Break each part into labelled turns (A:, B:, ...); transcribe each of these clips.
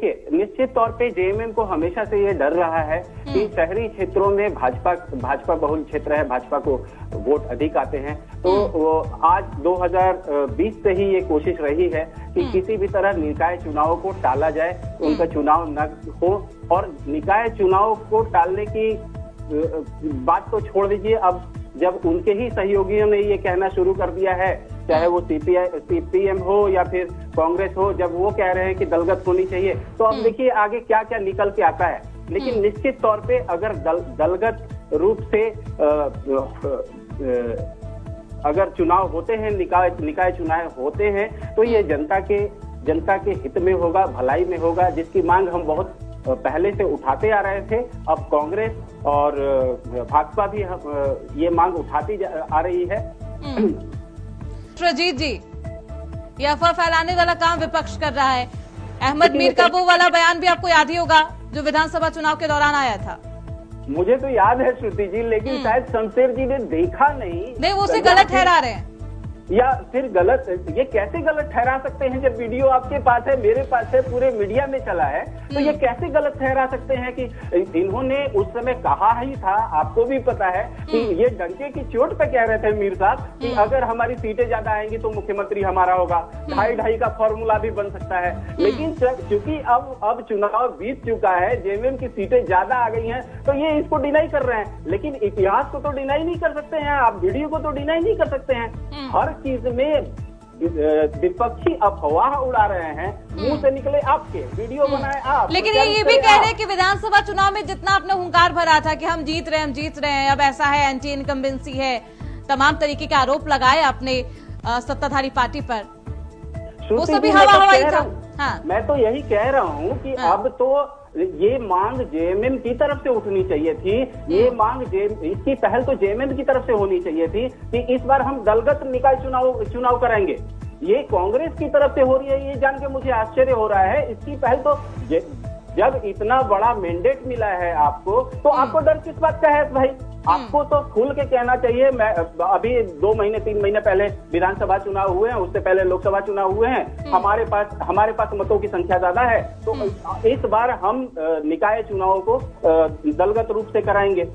A: देखिए, निश्चित तौर पे जेएमएम को हमेशा से ये डर रहा है कि शहरी क्षेत्रों में भाजपा बहुल क्षेत्र है, भाजपा को वोट अधिक आते हैं। तो वो आज 2020 से ही ये कोशिश रही है कि किसी भी तरह निकाय चुनाव को टाला जाए, उनका चुनाव न हो। और निकाय चुनाव को टालने की बात तो छोड़ दीजिए, अब जब उनके ही सहयोगियों ने ये कहना शुरू कर दिया है, चाहे वो सीपीएम हो या फिर कांग्रेस हो, जब वो कह रहे हैं कि दलगत होनी चाहिए, तो अब देखिए आगे क्या क्या निकल के आता है। लेकिन निश्चित तौर पे अगर दलगत रूप से अगर चुनाव होते हैं, निकाय चुनाव होते हैं, तो ये जनता के हित में होगा, भलाई में होगा, जिसकी मांग हम बहुत पहले से उठाते आ रहे थे। अब कांग्रेस और भाजपा भी ये मांग उठाती आ रही है।
B: अजीत जी, ये अफवाह फैलाने वाला काम विपक्ष कर रहा है। अहमद मीर का वो वाला बयान भी आपको याद ही होगा जो विधानसभा चुनाव के दौरान आया था।
A: मुझे तो याद है श्रुति जी, लेकिन शायद शमशेर जी ने देखा नहीं
B: वो उसे गलत ठहरा रहे हैं।
A: या फिर गलत, ये कैसे गलत ठहरा सकते हैं जब वीडियो आपके पास है, मेरे पास है, पूरे मीडिया में चला है, तो ये कैसे गलत ठहरा सकते हैं कि इन्होंने उस समय कहा ही था, आपको भी पता है कि ये डंके की चोट पे कह रहे थे मीर साहब कि अगर हमारी सीटें ज्यादा आएंगी तो मुख्यमंत्री हमारा होगा, 2.5 का फॉर्मूला भी बन सकता है। लेकिन चूंकि अब चुनाव बीत चुका है, जेएमएम की सीटें ज्यादा आ गई हैं, तो ये इसको डिनाई कर रहे हैं। लेकिन इतिहास को तो डिनाई नहीं कर सकते हैं आप, वीडियो को तो डिनाई नहीं कर सकते हैं। हर चीज में विपक्षी अफवाह उड़ा रहे हैं, मुंह से निकले आपके, वीडियो बनाए आप।
B: लेकिन ये भी कह रहे हैं कि विधानसभा चुनाव में जितना आपने हुंकार भरा था कि हम जीत रहे हैं, अब ऐसा है, एंटी इनकम्बेंसी है, तमाम तरीके के आरोप लगाए आपने सत्ताधारी पार्टी पर, वो सभी हवा ही था। हाँ।
A: मैं तो यही कह रहा हूँ कि अब तो ये मांग जेएमएम की तरफ से उठनी चाहिए थी, ये मांग इसकी पहल तो जेएमएम की तरफ से होनी चाहिए थी कि इस बार हम दलगत निकाय चुनाव कराएंगे। ये कांग्रेस की तरफ से हो रही है, ये जान के मुझे आश्चर्य हो रहा है। इसकी पहल तो जब इतना बड़ा मैंडेट मिला है आपको, तो आपको डर किस बात का है भाई? आपको तो खुल के कहना चाहिए। मैं अभी 2 महीने 3 महीने पहले विधानसभा चुनाव हुए हैं, उससे पहले लोकसभा चुनाव हुए हैं, हमारे पास मतों की संख्या ज्यादा है, तो इस बार हम निकाय चुनाव को दलगत रूप से कराएंगे।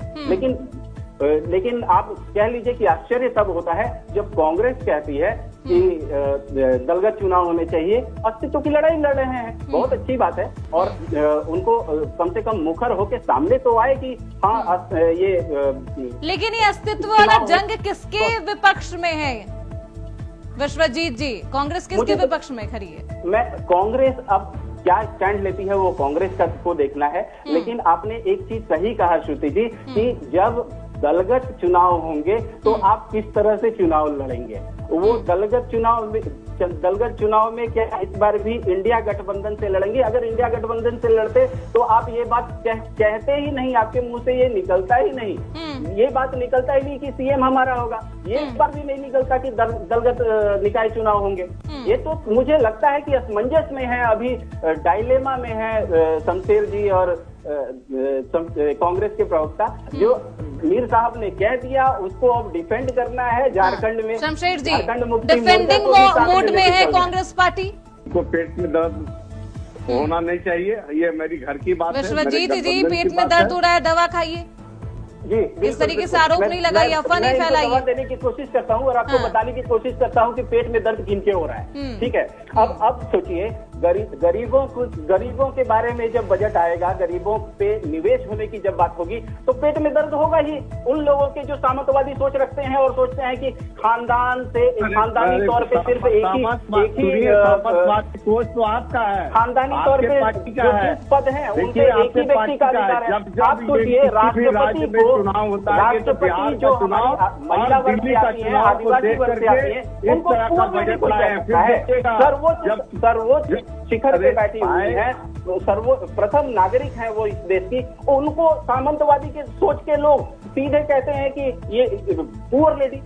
A: लेकिन आप कह लीजिए कि आश्चर्य तब होता है जब कांग्रेस कहती है कि दलगत चुनाव होने चाहिए, अस्तित्व की लड़ाई लड़ रहे हैं, बहुत अच्छी बात है। और उनको कम से कम मुखर होके सामने तो आए कि हाँ ये
B: लेकिन ये अस्तित्व वाला जंग किसके विपक्ष में है विश्वजीत जी? कांग्रेस किसके विपक्ष में खड़ी है?
A: मैं कांग्रेस अब क्या स्टैंड लेती है वो कांग्रेस का को देखना है। लेकिन आपने एक चीज सही कहा श्रुति जी कि जब दलगत चुनाव होंगे तो आप किस तरह से चुनाव लड़ेंगे। वो दलगत चुनाव में क्या इस बार भी इंडिया गठबंधन से लड़ेंगे? अगर इंडिया गठबंधन से लड़ते तो आप ये बात कहते ही नहीं, आपके मुंह से ये निकलता ही नहीं, ये बात निकलता ही नहीं कि सीएम हमारा होगा, ये इस बार भी नहीं निकलता कि दलगत निकाय चुनाव होंगे। ये तो मुझे लगता है कि असमंजस में है, अभी डायलेमा में है शमशेर जी और कांग्रेस के प्रवक्ता। जो मीर साहब ने कह दिया उसको अब डिफेंड करना है झारखंड में।
B: शमशेर जी, डिफेंडिंग मोड में है कांग्रेस पार्टी
C: को पेट में दर्द होना नहीं चाहिए, ये मेरी घर की बात है।
B: विश्वजीत जी, पेट में दर्द हो रहा है, दवा खाइए
A: जी।
B: इस तरीके से आरोप नहीं लगाइए, अफवाह नहीं फैलाइए।
A: देने की कोशिश करता हूँ और आपको बताने की कोशिश करता हूँ कि पेट में दर्द किनके हो रहा है। ठीक है, अब सोचिए गरीबों के बारे में जब बजट आएगा, गरीबों पे निवेश होने की जब बात होगी तो पेट में दर्द होगा ही। उन लोगों के जो सामंतवादी सोच रखते हैं और सोचते हैं कि खानदानी तौर पे सिर्फ एक ही
C: सोच तो आपका है,
A: खानदानी तौर पे जो पद है उनके एक ही व्यक्ति का अधिकार है। आप सोचिए राष्ट्रपति को, राष्ट्रपति जो महिला वर्ग से आती है, आदिवासी वर्ग से आती है, उनको सर्वोच्च शिखर पे बैठी हुई है, प्रथम नागरिक है वो इस देश की, उनको सामंतवादी के सोच के लोग सीधे कहते हैं कि ये पुअर लेडी।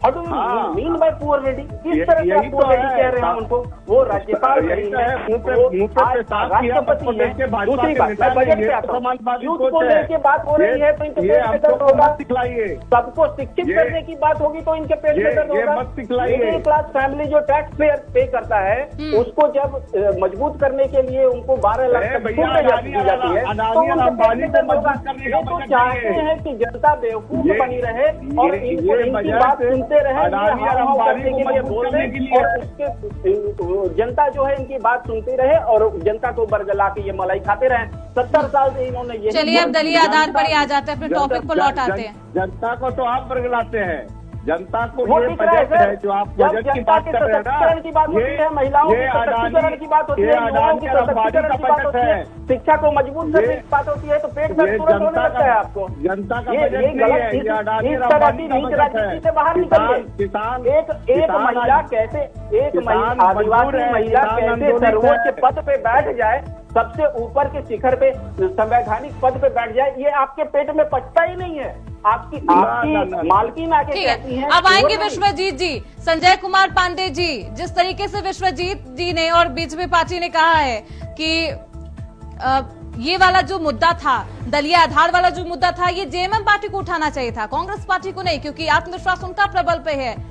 A: हाउ डू
C: हाँ।
A: Mean by poor ready? किस
C: ये-
A: तरह से
C: यही
A: पुअर
C: तो
A: रेडी
C: है।
A: कह रहे हैं उनको? वो राज्यपाल
C: यही
A: नहीं
C: तो है, मुंह पे-
A: वो
C: मुंह पे
A: आज
C: पेशाब किया,
A: राष्ट्रपति
C: बचपन
A: है।
C: के भाजपा
A: दूसरी
C: के
A: बात,
C: नेता
A: मैं बजट
C: ने,
A: पे
C: ये
A: आता हूँ।
C: समाजवादी
A: यूथ
C: सोच
A: को
C: है।
A: लेके बात हो रही है तो इनके
C: ये
A: पेट में
C: हमको
A: दर्द होगा।
C: मत सिखलाइए।
A: सबको शिक्षित
C: ये-
A: करने की बात होगी तो इनके पेट में
C: ये-
A: दर्द
C: ये
A: होगा।
C: मत सिखलाइए।
A: मिडिल क्लास फैमिली जो टैक्स पे करता है, उसको जब मजबूत करने के लिए उनको 12 लाख
C: अरे
A: तक
C: भैया,
A: छूट दी जाती है
C: अडानी
A: तो
C: और
A: उनके पेट
C: अंबानी
A: में
C: को
A: दर्द होगा।
C: मजबूत करने
A: ये
C: का
A: तो
C: बजट
A: चाहते
C: चाहिए।
A: हैं कि जनता बेवकूफ
C: ये-
A: बनी रहे और
C: ये
A: इनकी
C: बजट
A: बात सुनते रहे,
C: अडानी
A: ये
C: और
A: हाव-भाव
C: अंबानी
A: करने
C: को
A: के लिए
C: मजबूत
A: बोल
C: करने
A: रहे
C: के लिए-
A: और उसके जनता जो है इनकी बात सुनती रहे और जनता को बरगला के ये मलाई खाते रहे। 70 साल से इन्होंने यही
B: चलिए अब दलीय आधार पर ही आ जाते हैं, अपने टॉपिक पर लौट आते हैं।
C: जनता को तो आप बरगलाते हैं, जनता को
A: वो
C: ये
A: दिख रहा है
C: बजट है
A: सर।
C: जो आप
A: जब
C: बजट की
A: जनता
C: बात
A: के
C: कर रहे हैं
A: सशक्तिकरण की बात होती है, महिलाओं के सशक्तिकरण की बात होती है, युवाओं की सशक्तिकरण की बात होती है, शिक्षा को मजबूत करने की बात होती है तो पेट दर्द तुरंत होने लगता है आपको।
C: जनता का
A: ये
C: बजट नहीं
A: गलत
C: है, ये अडानी
A: इस
C: और
A: तरह
C: अंबानी
A: की
C: का
A: नीच
C: बजट है।
A: राजनीति से बाहर निकलिए।
C: किसान
A: एक महिला कैसे, एक
C: किसान
A: आदिवासी
C: मजबूर है,
A: महिला
C: किसान
A: कैसे
C: आंदोलित
A: सर्वोच्च
C: है।
A: पद पे बैठ जाए, सबसे ऊपर के शिखर पे, संवैधानिक पद पे बैठ जाए, ये आपके पेट में पचता ही नहीं है। आपकी
C: ना।
A: मालकिन आके
B: ठीक है,
A: कहती है।
B: अब आएंगे विश्वजीत जी, संजय कुमार पांडे जी। जिस तरीके से विश्वजीत जी ने और बीजेपी पार्टी ने कहा है कि ये वाला जो मुद्दा था, दलीय आधार वाला जो मुद्दा था, ये जेएमएम पार्टी को उठाना चाहिए था, कांग्रेस पार्टी को नहीं, क्योंकि आत्मविश्वास उनका प्रबल पे है।